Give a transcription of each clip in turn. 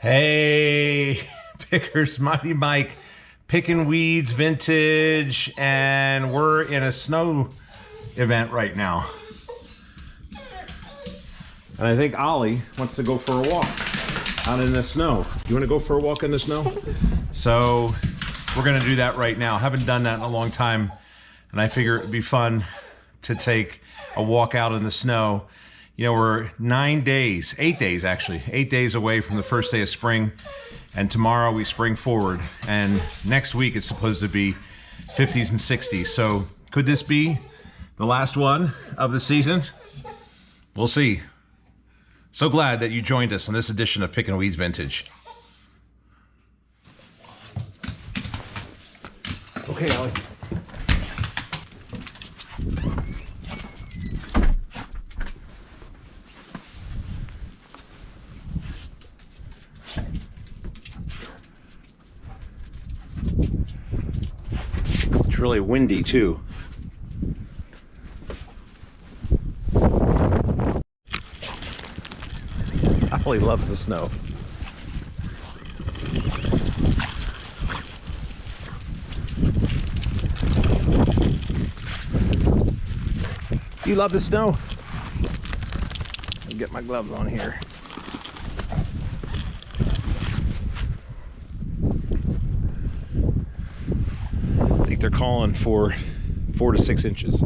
Hey, Pickers, Mighty Mike, picking weeds, vintage, and we're in a snow event right now. And I think Ollie wants to go for a walk out in the snow. You want to go for a walk in the snow? So we're going to do that right now. Haven't done that in a long time, and I figure it'd be fun to take a walk out in the snow. You know, we're 8 days away from the first day of spring, and tomorrow we spring forward, and next week it's supposed to be 50s and 60s. So could this be the last one of the season? We'll see. So glad that you joined us on this edition of Pickin' Weeds Vintage. Okay, Ollie. It's really windy too. Ollie loves the snow. You love the snow? I'll get my gloves on here. I think they're calling for 4 to 6 inches.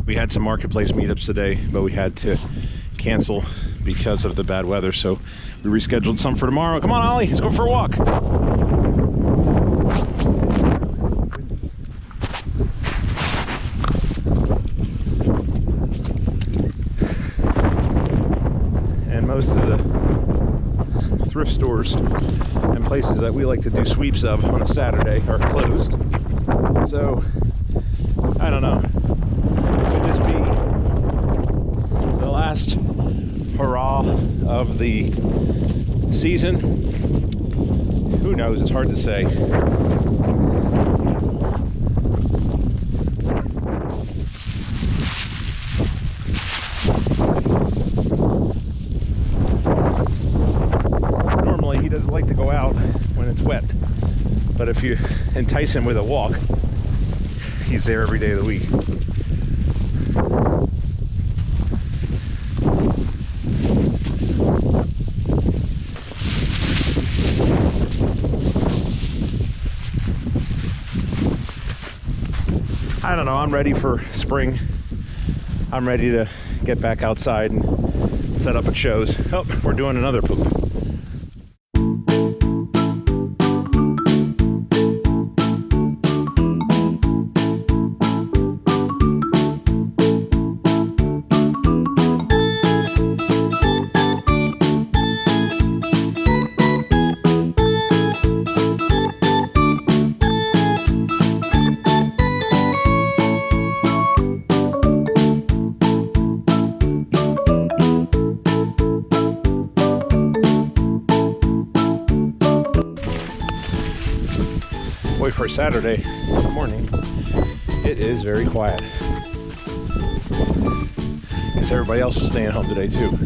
We had some marketplace meetups today, but we had to cancel because of the bad weather, so we rescheduled some for tomorrow. Come on, Ollie, let's go for a walk. And most of the thrift stores and places that we like to do sweeps of on a Saturday are closed. So, I don't know. Could this be the last hurrah of the season? Who knows? It's hard to say. Normally he doesn't like to go out when it's wet, but if you entice him with a walk, he's there every day of the week. I don't know, I'm ready for spring. I'm ready to get back outside and set up at shows. Oh, we're doing another poop. Boy, for a Saturday morning, it is very quiet. Guess everybody else is staying home today too.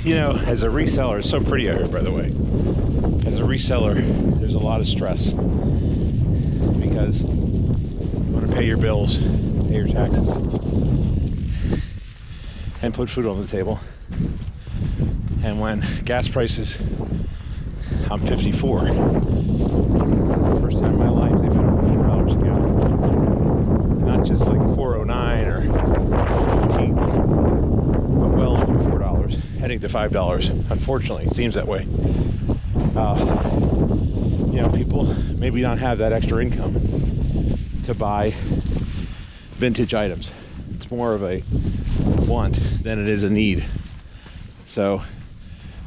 You know, as a reseller, it's so pretty out here, by the way. As a reseller, there's a lot of stress because you want to pay your bills, pay your taxes, and put food on the table. And when gas prices, I'm 54. First time in my life they've been over $4 a gallon. Not just like 4.09 or 15, but well over $4, heading to $5. Unfortunately, it seems that way. You know, people maybe don't have that extra income to buy vintage items. It's more of a want than it is a need. So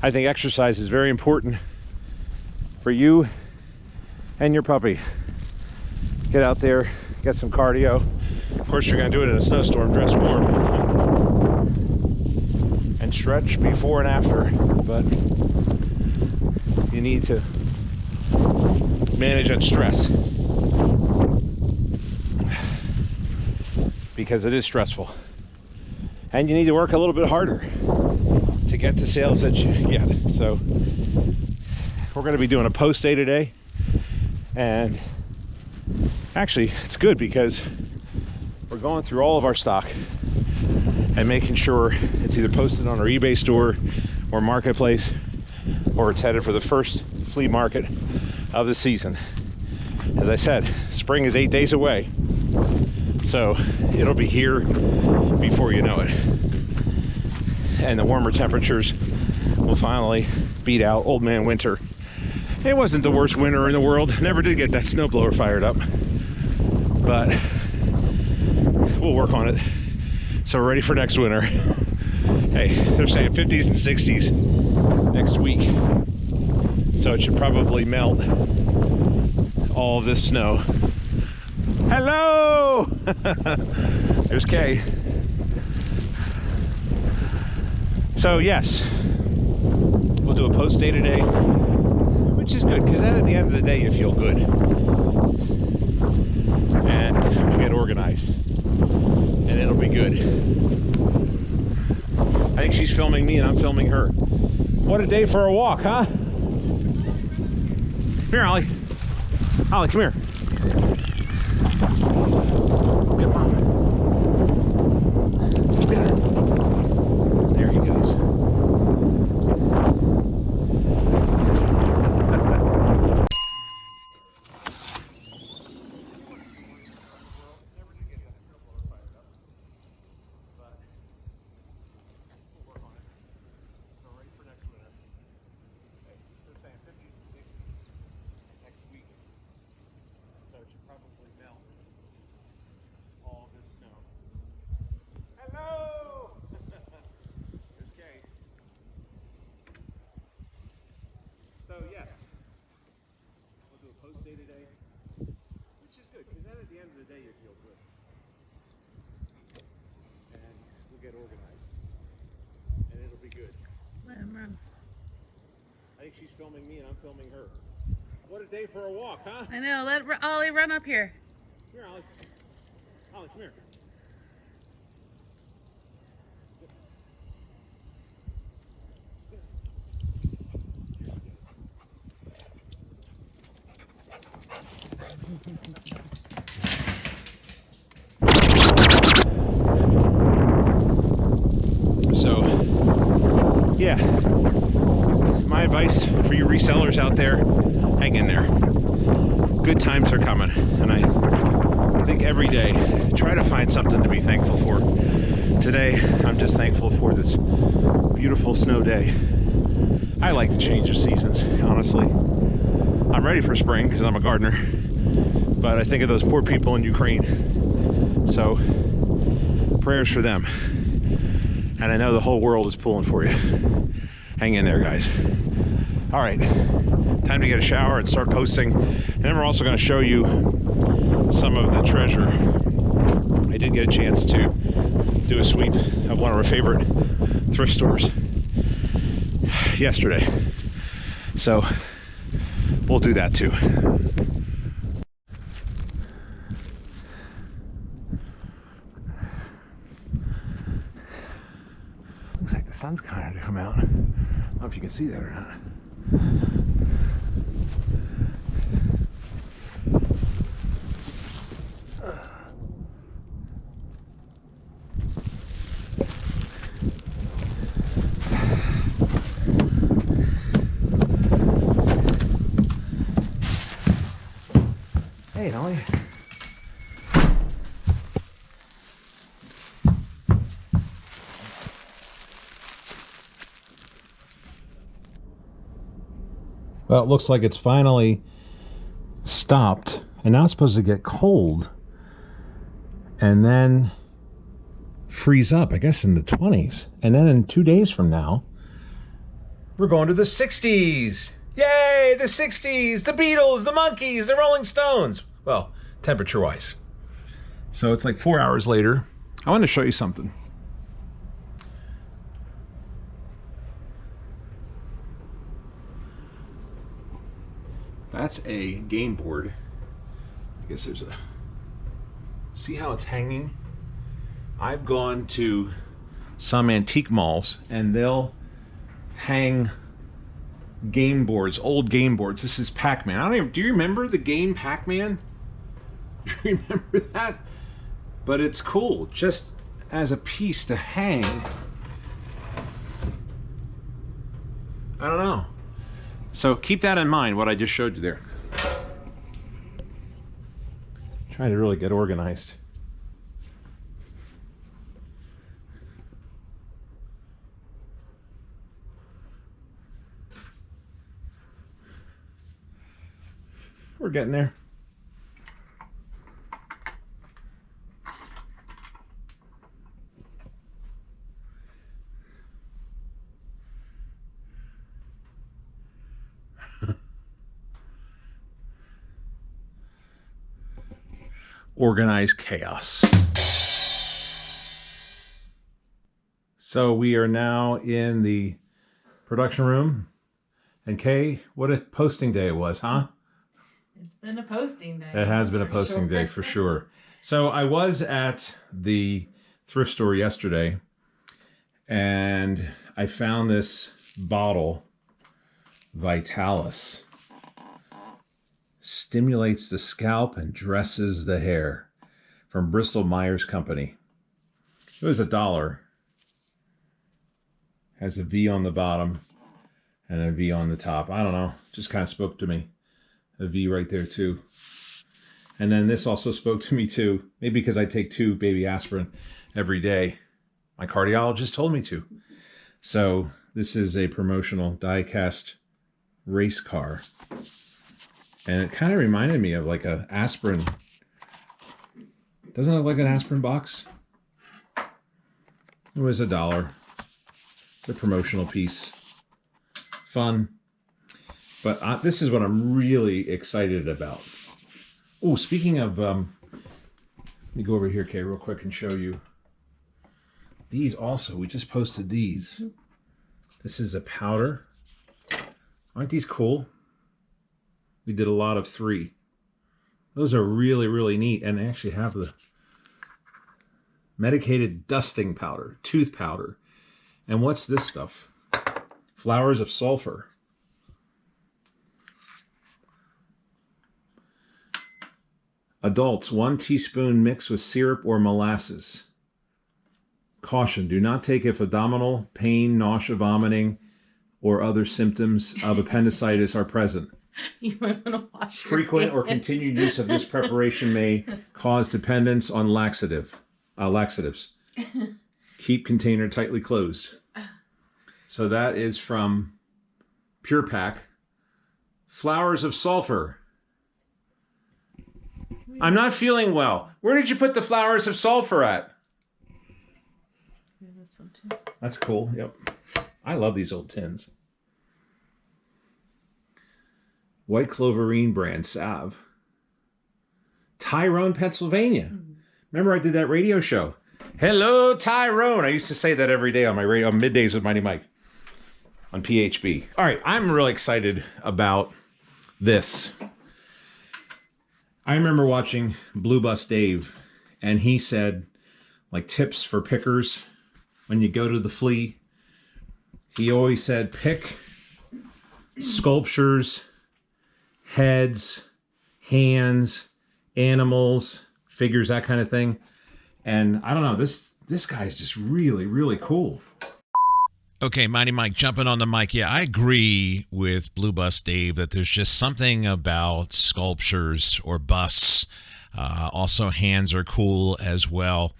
I think exercise is very important for you and your puppy. Get out there, get some cardio. Of course, you're going to do it in a snowstorm, dress warm, and stretch before and after, but you need to manage that stress because it is stressful, and you need to work a little bit harder to get the sales that you get. So we're going to be doing a post day today, and actually it's good because we're going through all of our stock and making sure it's either posted on our eBay store or marketplace, or it's headed for the first flea market of the season. As I said, spring is 8 days away, so it'll be here before you know it, and the warmer temperatures will finally beat out old man winter. It wasn't the worst winter in the world, never did get that snowblower fired up, but we'll work on it. So we're ready for next winter. Hey, they're saying 50s and 60s next week, so it should probably melt all of this snow. Hello! There's Kay. So yes, we'll do a post day today, which is good because then at the end of the day you feel good and we'll get organized and it'll be good. I think she's filming me and I'm filming her. What a day for a walk, huh? Come here, Ollie. Ollie, come here. Get Mom. There he goes. So yes, we'll do a post day today, which is good because then at the end of the day you feel good, and we'll get organized, and it'll be good. Let him run. I think she's filming me and I'm filming her. What a day for a walk, huh? I know. Let Ollie run up here. Come here, Ollie. Ollie, come here. So, yeah, my advice for you resellers out there, hang in there. Good times are coming, and I think every day, try to find something to be thankful for. Today, I'm just thankful for this beautiful snow day. I like the change of seasons, honestly. I'm ready for spring because I'm a gardener, but I think of those poor people in Ukraine. So, prayers for them. And I know the whole world is pulling for you. Hang in there, guys. All right, time to get a shower and start posting. And then we're also going to show you some of the treasure. I did get a chance to do a sweep of one of our favorite thrift stores yesterday. So we'll do that too. Looks like the sun's kind of come out. I don't know if you can see that or not. Hey, Ollie. Well, it looks like it's finally stopped, and now it's supposed to get cold and then freeze up, I guess in the 20s. And then in 2 days from now, we're going to the 60s. Yay, the 60s, the Beatles, the Monkees, the Rolling Stones. Well, temperature-wise. So it's like 4 hours later. I want to show you something. That's a game board. I guess there's a... See how it's hanging? I've gone to some antique malls and they'll hang game boards, old game boards. This is Pac-Man. I don't even... Do you remember the game Pac-Man? Do you remember that? But it's cool, just as a piece to hang. I don't know. So keep that in mind, what I just showed you there. Trying to really get organized. We're getting there. Organized chaos. So we are now in the production room. And Kay, what a posting day it was, huh? It's been a posting day. It has been a posting day for sure. So I was at the thrift store yesterday and I found this bottle, Vitalis. Stimulates the scalp and dresses the hair, from Bristol Myers Company. It was $1. Has a V on the bottom and a V on the top. I don't know, just kind of spoke to me. A V right there too. And then this also spoke to me too, maybe because I take 2 baby aspirin every day. My cardiologist told me to. So this is a promotional die-cast race car. And it kind of reminded me of like a aspirin. Doesn't it look like an aspirin box? It was $1. The promotional piece. Fun. But this is what I'm really excited about. Oh, speaking of, let me go over here, Kay, real quick and show you. These also, we just posted these. This is a powder. Aren't these cool? We did a lot of 3. Those are really, really neat. And they actually have the medicated dusting powder, tooth powder. And what's this stuff? Flowers of sulfur. Adults, 1 teaspoon mixed with syrup or molasses. Caution, do not take if abdominal pain, nausea, vomiting, or other symptoms of appendicitis are present. You might want to wash Frequent or continued use of this preparation may cause dependence on laxatives. Keep container tightly closed. So that is from Pure Pak. Flowers of sulfur. I'm not feeling well. Where did you put the flowers of sulfur at? This one too. That's cool. Yep. I love these old tins. White Cloverine brand salve. Tyrone, Pennsylvania. Remember I did that radio show. Hello, Tyrone. I used to say that every day on my radio, on middays with Mighty Mike on PHB. All right, I'm really excited about this. I remember watching Blue Bus Dave, and he said, like, tips for pickers when you go to the flea he always said pick sculptures, heads, hands, animals, figures, that kind of thing. And I don't know, this guy's just really, really cool. Okay, Mighty Mike, jumping on the mic. Yeah, I agree with Blue Bus Dave that there's just something about sculptures or busts. Also, hands are cool as well.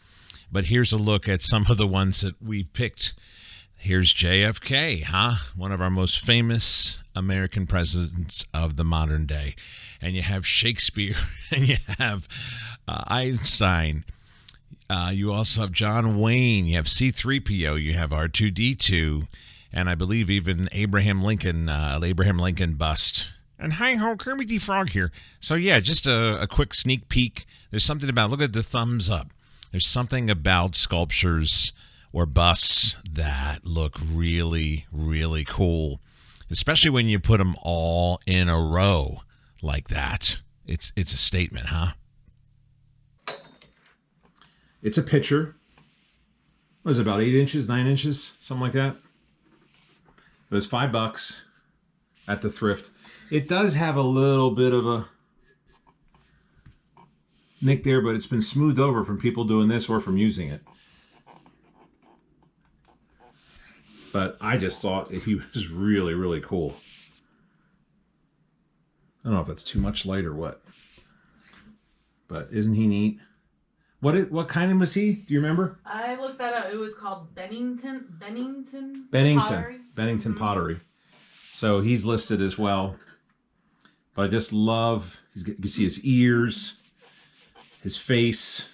But here's a look at some of the ones that we picked. Here's JFK, huh? One of our most famous American presidents of the modern day. And you have Shakespeare, and you have Einstein. You also have John Wayne. You have C-3PO. You have R2-D2. And I believe even Abraham Lincoln bust. And hi-ho, Kermit the Frog here. So yeah, just a quick sneak peek. There's something about, look at the thumbs up. There's something about sculptures or busts that look really, really cool. Especially when you put them all in a row like that. It's a statement, huh? It's a picture. What is it, about 8 inches, 9 inches, something like that? It was $5 at the thrift. It does have a little bit of a nick there, but it's been smoothed over from people doing this or from using it. But I just thought he was really, really cool. I don't know if that's too much light or what. But isn't he neat? What kind was he? Do you remember? I looked that up. It was called Bennington Pottery. Bennington Pottery. So he's listed as well. But I just love, you can see his ears, his face.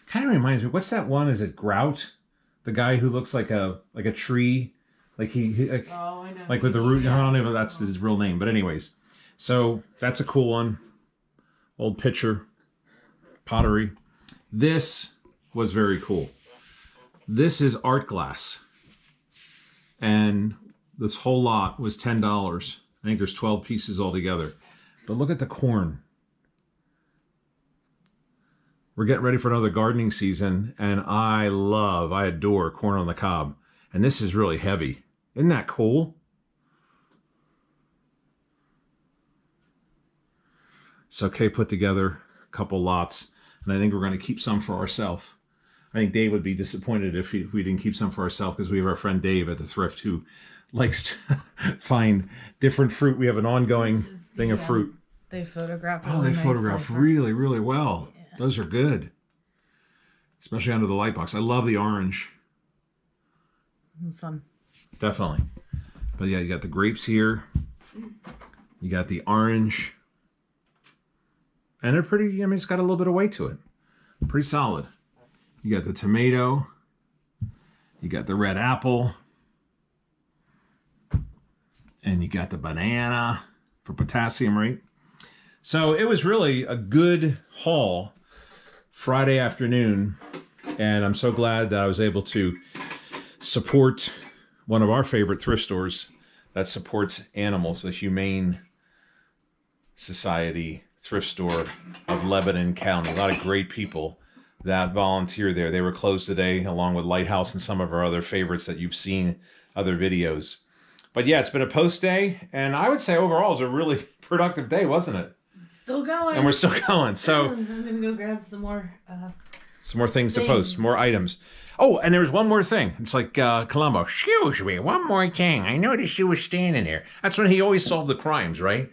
Kind of reminds me, what's that one? Is it Grout? The guy who looks like a tree, like like, oh, I know. Like with the root. I don't know if that's his real name, but anyways. So that's a cool one. Old picture, pottery. This was very cool. This is art glass. And this whole lot was $10. I think there's 12 pieces altogether. But look at the corn. We're getting ready for another gardening season, and I adore corn on the cob. And this is really heavy. Isn't that cool? So Kay put together a couple lots, and I think we're going to keep some for ourselves. I think Dave would be disappointed if we didn't keep some for ourselves, because we have our friend Dave at the thrift who likes to find different fruit. We have an ongoing thing of fruit. They photographed. Oh, they photographed really, really well. Yeah. Those are good, especially under the light box. I love the orange. This one. Definitely. But yeah, you got the grapes here. You got the orange. And they're pretty, I mean, it's got a little bit of weight to it. Pretty solid. You got the tomato. You got the red apple. And you got the banana for potassium, right? So it was really a good haul Friday afternoon. And I'm so glad that I was able to support one of our favorite thrift stores that supports animals, the Humane Society thrift store of Lebanon County. A lot of great people that volunteer there. They were closed today, along with Lighthouse and some of our other favorites that you've seen other videos. But yeah, it's been a post day, and I would say overall it was a really productive day, wasn't it? Still going. And we're still going. So I'm gonna go grab some more things to post, more items. Oh, and there was one more thing. It's like Columbo. Excuse me, one more thing. I noticed you were standing there. That's when he always solved the crimes, right?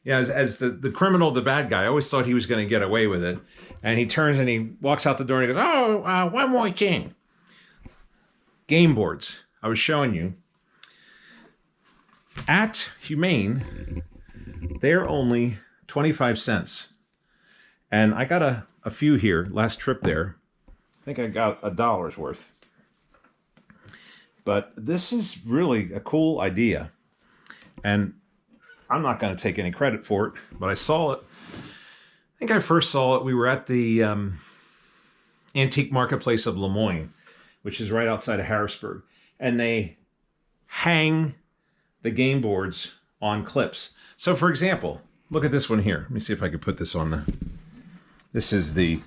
Yeah, as the criminal, the bad guy. I always thought he was going to get away with it. And he turns and he walks out the door and he goes, oh, one more thing. Game boards. I was showing you. At Humane, they're only 25 cents. And I got a few here last trip there. I think I got $1 worth. But this is really a cool idea. And I'm not going to take any credit for it, but I saw it. I think I first saw it. We were at the Antique Marketplace of Lemoyne, which is right outside of Harrisburg. And they hang the game boards on clips. So for example, look at this one here. Let me see if I can put this on this is the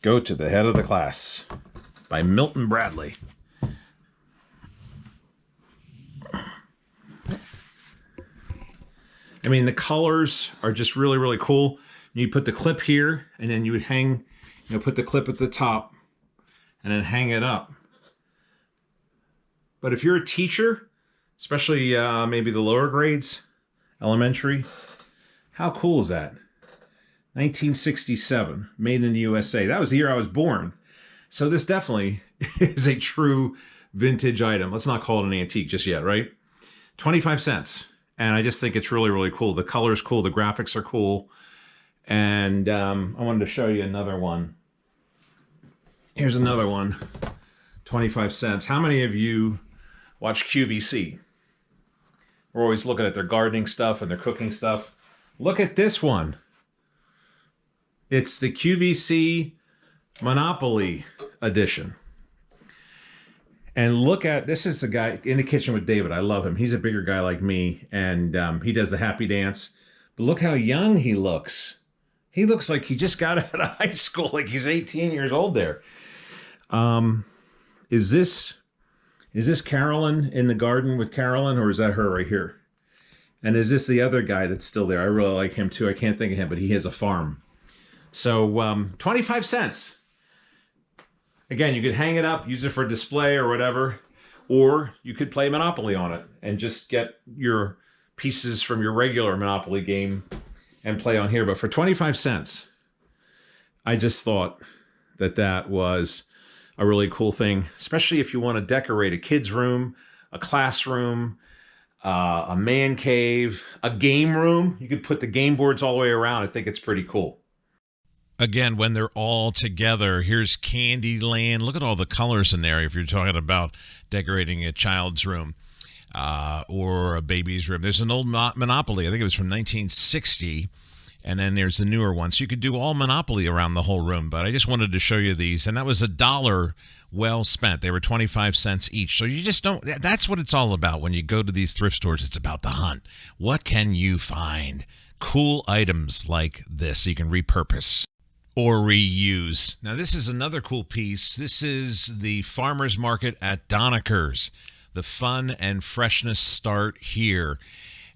Go to the Head of the Class by Milton Bradley. I mean, the colors are just really, really cool. You put the clip here, and then you would hang, put the clip at the top, and then hang it up. But if you're a teacher, especially maybe the lower grades, elementary, how cool is that? 1967, made in the USA. That was the year I was born. So this definitely is a true vintage item. Let's not call it an antique just yet, right? 25 cents. And I just think it's really, really cool. The color's cool. The graphics are cool. And I wanted to show you another one. Here's another one. 25 cents. How many of you watch QVC? We're always looking at their gardening stuff and their cooking stuff. Look at this one. It's the QVC Monopoly edition. And look at, this is the guy in the kitchen with David. I love him. He's a bigger guy like me, and he does the happy dance. But look how young he looks. He looks like he just got out of high school, like he's 18 years old there. Is this Carolyn in the garden with Carolyn, or is that her right here? And is this the other guy that's still there? I really like him too. I can't think of him, but he has a farm. So 25 cents. Again, you could hang it up, use it for display or whatever, or you could play Monopoly on it and just get your pieces from your regular Monopoly game and play on here. But for 25 cents, I just thought that that was a really cool thing, especially if you want to decorate a kid's room, a classroom, a man cave, a game room. You could put the game boards all the way around. I think it's pretty cool. Again, when they're all together, here's Candyland. Look at all the colors in there if you're talking about decorating a child's room or a baby's room. There's an old Monopoly. I think it was from 1960. And then there's the newer one. So you could do all Monopoly around the whole room. But I just wanted to show you these. And that was $1 well spent. They were 25 cents each. So you just don't, that's what it's all about. When you go to these thrift stores, it's about the hunt. What can you find? Cool items like this you can repurpose or reuse. Now, this is another cool piece. This is the farmer's market at Doniker's. The fun and freshness start here.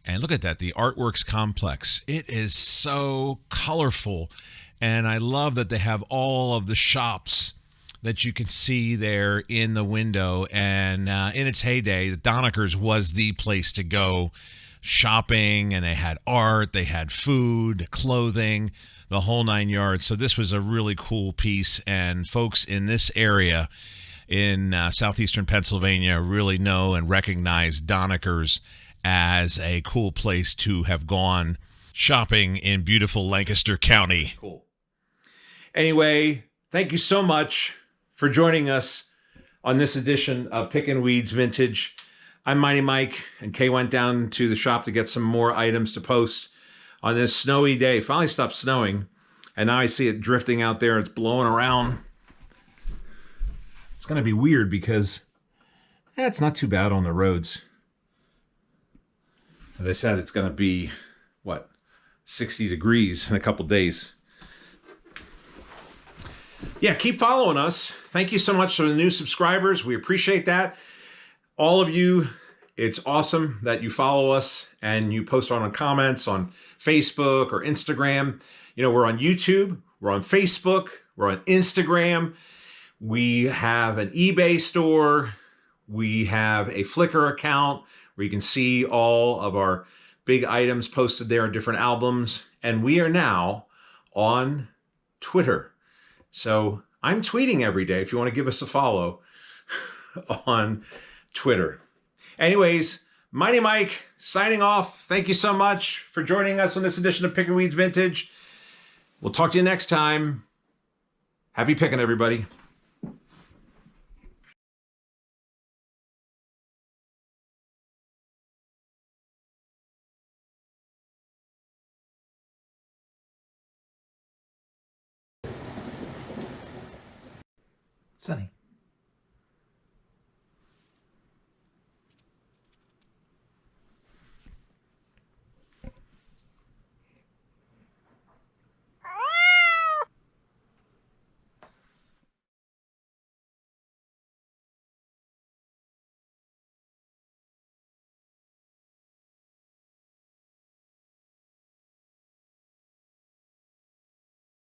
And look at that, the Artworks Complex. It is so colorful. And I love that they have all of the shops that you can see there in the window. And in its heyday, the Doniker's was the place to go shopping. And they had art, they had food, clothing, the whole 9 yards. So this was a really cool piece. And folks in this area in southeastern Pennsylvania really know and recognize Doniker's as a cool place to have gone shopping in beautiful Lancaster County. Cool. Anyway, thank you so much for joining us on this edition of Pickin' Weeds Vintage. I'm Mighty Mike, and Kay went down to the shop to get some more items to post on this snowy day. Finally stopped snowing, and now I see it drifting out there. It's blowing around. It's going to be weird because it's not too bad on the roads. As I said, it's going to be, 60 degrees in a couple days. Yeah, keep following us. Thank you so much for the new subscribers. We appreciate that. All of you, it's awesome that you follow us and you post on comments on Facebook or Instagram. You know, we're on YouTube, we're on Facebook, we're on Instagram. We have an eBay store. We have a Flickr account where you can see all of our big items posted there in different albums. And we are now on Twitter. So I'm tweeting every day if you want to give us a follow on Twitter. Anyways, Mighty Mike signing off. Thank you so much for joining us on this edition of Pickin' Weeds Vintage. We'll talk to you next time. Happy picking, everybody. Sunny.